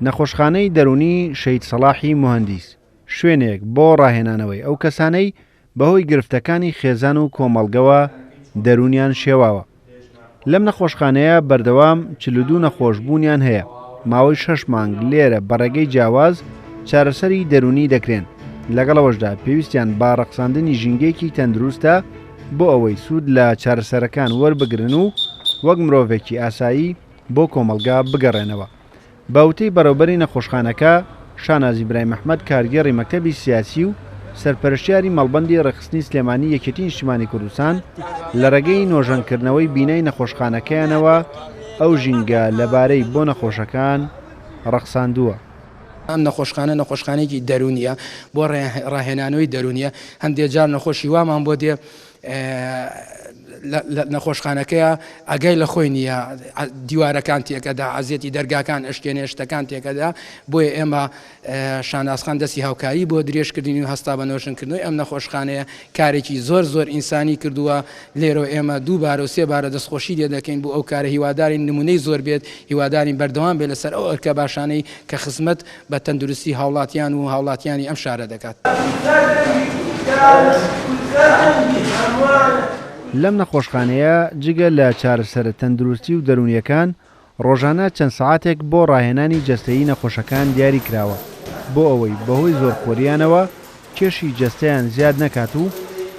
نەخۆشخانەی دەرونی شەید سەلاحی موهەندیس شوێنێک بۆ ڕاهێنانەوەی ئەو کەسانەی بەهۆی گرفتەکانی خێزان و کۆمەڵگەوە دەرونیان شێواوە. لەم نەخۆشخانەیە بەردەوام 42 نەخۆشبوونیان هەیە. ماوەی 6 مانگ لێرە بەڕێگەی جیاواز چارەسەری دەرونی دەکرێن. لەگەڵەوەشدا پێویستیان با ڕەخساندنی ژینگەیەکی تەندروستە بۆ ئەوەی سوود لە چارەسەرەکان وەربگرن و وەک مرۆڤێکی ئاسایی بۆ کۆمەلگا بگەڕێنەوە. باوتەی بەڕێوەبەری نەخۆشخانەکە شاناز ئیبراهیم ئەحمەد کارگێڕی مەکتەبی سیاسی و سەرپەرشتیاری مەڵبەندی ڕێخستنی سلێمانی یەکێتی نیشتیمانی کوردستان لە ڕێگەی نۆژەنکردنەوەی بینەی نەخۆشخانەکەیانەوە ئەو ژینگە لەبارەی بۆ نەخۆشەکان ڕەخساندووە. ئەم نەخۆشخانەیەکی دەرونیە بۆ ڕاهێنانەوەی دەرونیە. هەندێک جار نەخۆشی وامان بۆ دێ نەخۆشخانەکەیە ئەگەی لە خۆی نییە دیوارەکان تێکەدا عزیەتی دەرگاکان ئەشکێنێ شتەکان تێکەدا. بۆیە ئێمە شانازخان دەستی هاوکاری بۆ درێژکردنی و هەستا بە نۆژنکردنەوەی ئەم نەخۆشخانەیە کارێکی زۆر ئینسانی کردووە. لێرە ئێمە 2 بار و 3 بارە دەستخۆشی لێ دەکەین بۆ ئەو کارە. هیوادارین نمونەی زۆر بێت، هیوادارین بەردەوام بێت لەسەر ئەو ئەرکە باشانەی کە خزمەت بە تەندروستی هاوڵاتیان و هاوڵاتیانی ئەم شارە دەکات. لەم نەخۆشخانەیە جگە لە چارەسەرە تەندروستی و دەرونیەکان ڕۆژانە چەند سەعاتێک بۆ ڕاهێنانی جەستەیی نەخۆشەکان دیاری کراوە بۆ ئەوەی بەهۆی زۆرخۆریانەوە کێشی جەستەیان زیاد نەکات و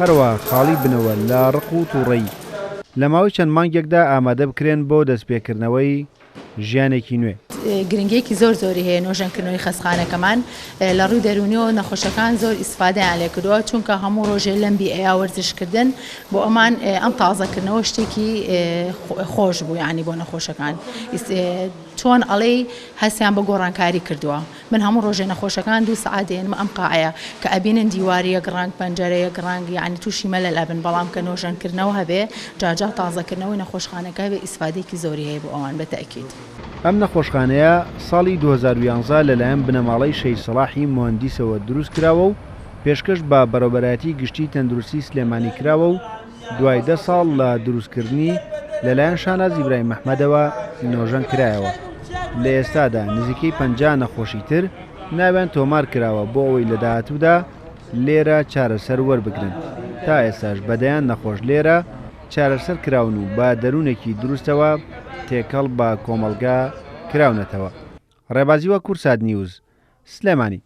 هەروە خاڵی بنەوە لە ڕق و تووڕەیی. لە ماوەی چەند مانگێکدا ئامادە بکرێن بۆ دەستپێکردنەوەی ژیانێکی نوێ. گرنگێکی زۆری هەیە نۆژەنکردنەوەی خەستخانەکەمان لە ڕووی دەرونیەوە نەخۆشەکان زۆر ئیسفادەیان لێ کردووە، چونکە هەموو ڕۆژێ لەمبی ئەیا وەرزشکردن بۆ ئەمان ئەم تازەکردنەوە شتێکی خۆش بوو یعنی بۆ نەخۆشەکان. چۆن ئەڵێ هەستیان بە گۆڕانکاری کردووە. من هەموو ڕۆژێ نەخۆشەکان 2 سەعات دێنمە ئەم قاعەیە کە ئەبینن دیواریە گڕنگ پەنجەرەیە گڕنگ یعنی تووشی مەلە لەبن، بەڵام کە نۆژەنکردنەوە هەبێ جاجا تازەکردنەوەی نەخۆشخانەکە بێ ئیسفادەیەکی زۆری هەیە بۆ ئەوان بەتەئکید. ئەم نەخۆشخانەیە ساڵی 2011 لەلایەن بنەماڵەی شەید سەلاحی موهەندیسەوە دروست کراوە و پێشکەش بە بەڕێوەبەرایەتی گشتی تەندروستی سلێمانی کراوە و دوای 10 ساڵ لە دروستکردنی لەلایەن شاناز ئیبراهیم ئەحمەدەوە نۆژەن کرایەوە. لە ئێستادا نزیکەی 50 نەخۆشی تر ناویان تۆمار کراوە بۆ ئەوەی لە داهاتوودا لێرە چارەسەر وەربگرن. تا ئێستاش بەدەیان نەخۆش لێرە چارەسەر کراون و با دەروونێکی دروستەوە تێکەڵ بە کۆمەلگا کراونەتەوە. ڕێبازیوە کورسات نیوز سلێمانی.